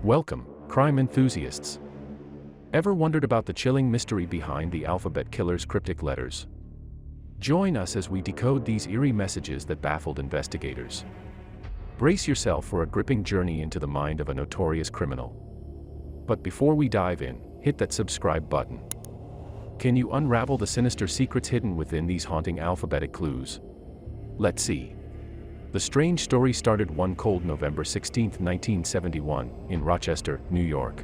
Welcome, crime enthusiasts. Ever wondered about the chilling mystery behind the alphabet killer's cryptic letters? Join us as we decode these eerie messages that baffled investigators. Brace yourself for a gripping journey into the mind of a notorious criminal. But before we dive in, hit that subscribe button. Can you unravel the sinister secrets hidden within these haunting alphabetic clues? Let's see. The strange story started one cold November 16, 1971, in Rochester, New York.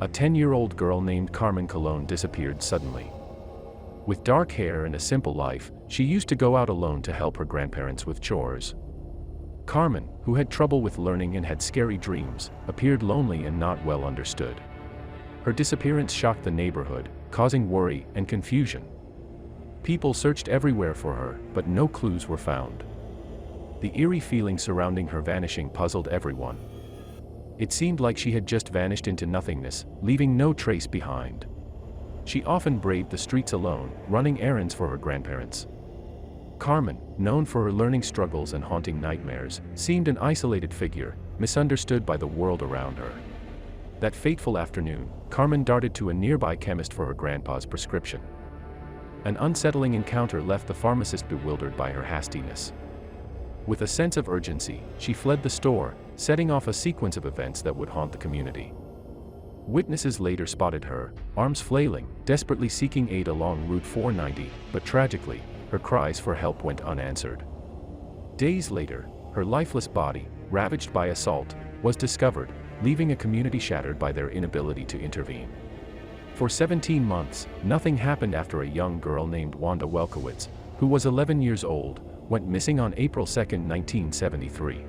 A 10-year-old girl named Carmen disappeared suddenly. With dark hair and a simple life, she used to go out alone to help her grandparents with chores. Carmen, who had trouble with learning and had scary dreams, appeared lonely and not well understood. Her disappearance shocked the neighborhood, causing worry and confusion. People searched everywhere for her, but no clues were found. The eerie feeling surrounding her vanishing puzzled everyone. It seemed like she had just vanished into nothingness, leaving no trace behind. She often braved the streets alone, running errands for her grandparents. Carmen, known for her learning struggles and haunting nightmares, seemed an isolated figure, misunderstood by the world around her. That fateful afternoon, Carmen darted to a nearby chemist for her grandpa's prescription. An unsettling encounter left the pharmacist bewildered by her hastiness. With a sense of urgency, she fled the store, setting off a sequence of events that would haunt the community. Witnesses later spotted her, arms flailing, desperately seeking aid along Route 490, but tragically, her cries for help went unanswered. Days later, her lifeless body, ravaged by assault, was discovered, leaving a community shattered by their inability to intervene. For 17 months, nothing happened after a young girl named Wanda Welkowitz, who was 11 years old, went missing on April 2, 1973.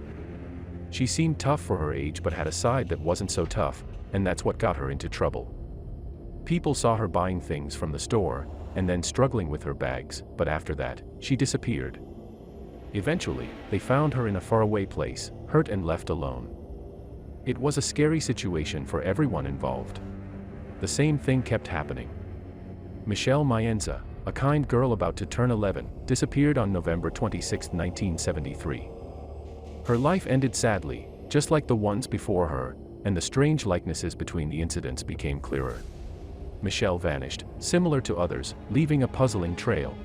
She seemed tough for her age but had a side that wasn't so tough, and that's what got her into trouble. People saw her buying things from the store, and then struggling with her bags, but after that, she disappeared. Eventually, they found her in a faraway place, hurt and left alone. It was a scary situation for everyone involved. The same thing kept happening. Michelle Mayenza, a kind girl about to turn 11, disappeared on November 26, 1973. Her life ended sadly, just like the ones before her, and the strange likenesses between the incidents became clearer. Michelle vanished, similar to others, leaving a puzzling trail.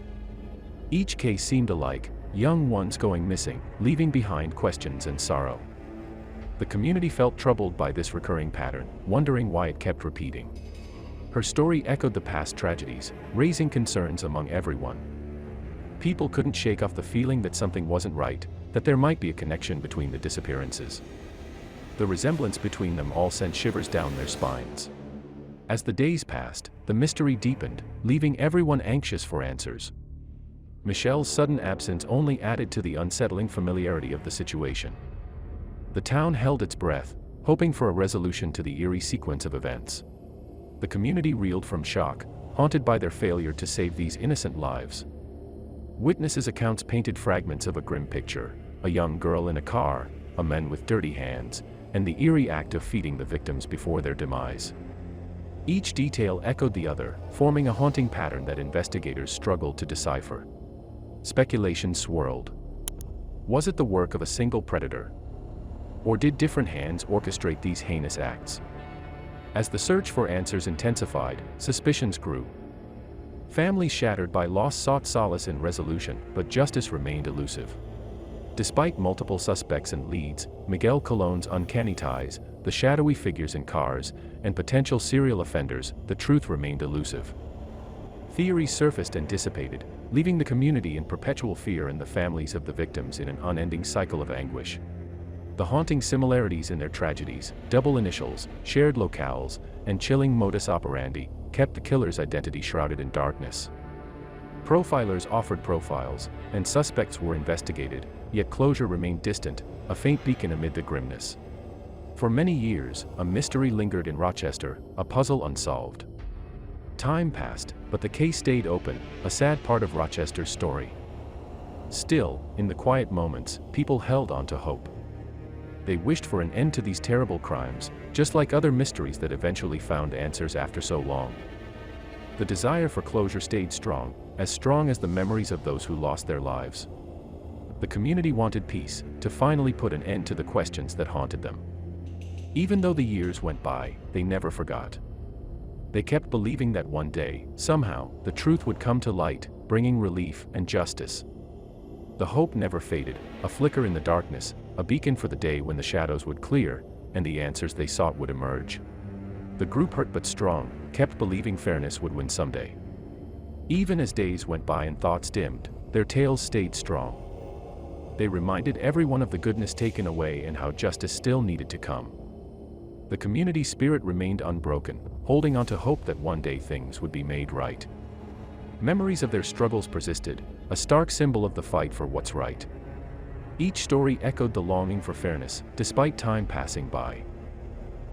Each case seemed alike, young ones going missing, leaving behind questions and sorrow. The community felt troubled by this recurring pattern, wondering why it kept repeating. Her story echoed the past tragedies, raising concerns among everyone. People couldn't shake off the feeling that something wasn't right, that there might be a connection between the disappearances. The resemblance between them all sent shivers down their spines. As the days passed, the mystery deepened, leaving everyone anxious for answers. Michelle's sudden absence only added to the unsettling familiarity of the situation. The town held its breath, hoping for a resolution to the eerie sequence of events. The community reeled from shock, haunted by their failure to save these innocent lives. Witnesses' accounts painted fragments of a grim picture: a young girl in a car, a man with dirty hands, and the eerie act of feeding the victims before their demise. Each detail echoed the other, forming a haunting pattern that investigators struggled to decipher. Speculation swirled. Was it the work of a single predator? Or did different hands orchestrate these heinous acts? As the search for answers intensified, suspicions grew. Families shattered by loss sought solace in resolution, but justice remained elusive. Despite multiple suspects and leads, Miguel Colon's uncanny ties, the shadowy figures in cars, and potential serial offenders, the truth remained elusive. Theories surfaced and dissipated, leaving the community in perpetual fear and the families of the victims in an unending cycle of anguish. The haunting similarities in their tragedies, double initials, shared locales, and chilling modus operandi, kept the killer's identity shrouded in darkness. Profilers offered profiles, and suspects were investigated, yet closure remained distant, a faint beacon amid the grimness. For many years, a mystery lingered in Rochester, a puzzle unsolved. Time passed, but the case stayed open, a sad part of Rochester's story. Still, in the quiet moments, people held on to hope. They wished for an end to these terrible crimes, just like other mysteries that eventually found answers after so long. The desire for closure stayed strong as the memories of those who lost their lives. The community wanted peace, to finally put an end to the questions that haunted them. Even though the years went by, they never forgot. They kept believing that one day, somehow, the truth would come to light, bringing relief and justice. The hope never faded, a flicker in the darkness, a beacon for the day when the shadows would clear, and the answers they sought would emerge. The group, hurt but strong, kept believing fairness would win someday. Even as days went by and thoughts dimmed, their tales stayed strong. They reminded everyone of the goodness taken away and how justice still needed to come. The community spirit remained unbroken, holding on to hope that one day things would be made right. Memories of their struggles persisted, a stark symbol of the fight for what's right. Each story echoed the longing for fairness, despite time passing by.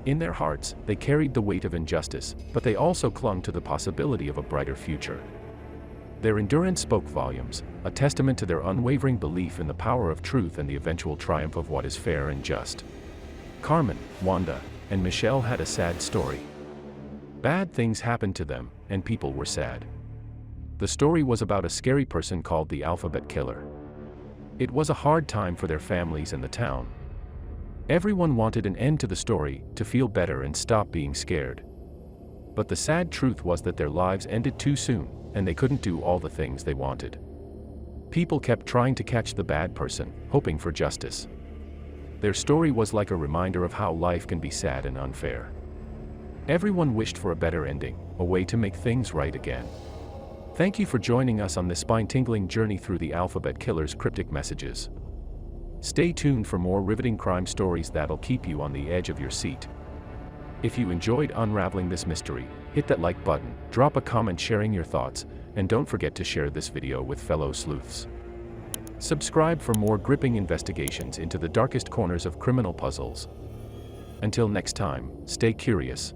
In their hearts, they carried the weight of injustice, but they also clung to the possibility of a brighter future. Their endurance spoke volumes, a testament to their unwavering belief in the power of truth and the eventual triumph of what is fair and just. Carmen, Wanda, and Michelle had a sad story. Bad things happened to them, and people were sad. The story was about a scary person called the Alphabet Killer. It was a hard time for their families and the town. Everyone wanted an end to the story, to feel better and stop being scared. But the sad truth was that their lives ended too soon, and they couldn't do all the things they wanted. People kept trying to catch the bad person, hoping for justice. Their story was like a reminder of how life can be sad and unfair. Everyone wished for a better ending, a way to make things right again. Thank you for joining us on this spine-tingling journey through the Alphabet Killer's cryptic messages. Stay tuned for more riveting crime stories that'll keep you on the edge of your seat. If you enjoyed unraveling this mystery, hit that like button, drop a comment sharing your thoughts, and don't forget to share this video with fellow sleuths. Subscribe for more gripping investigations into the darkest corners of criminal puzzles. Until next time, stay curious.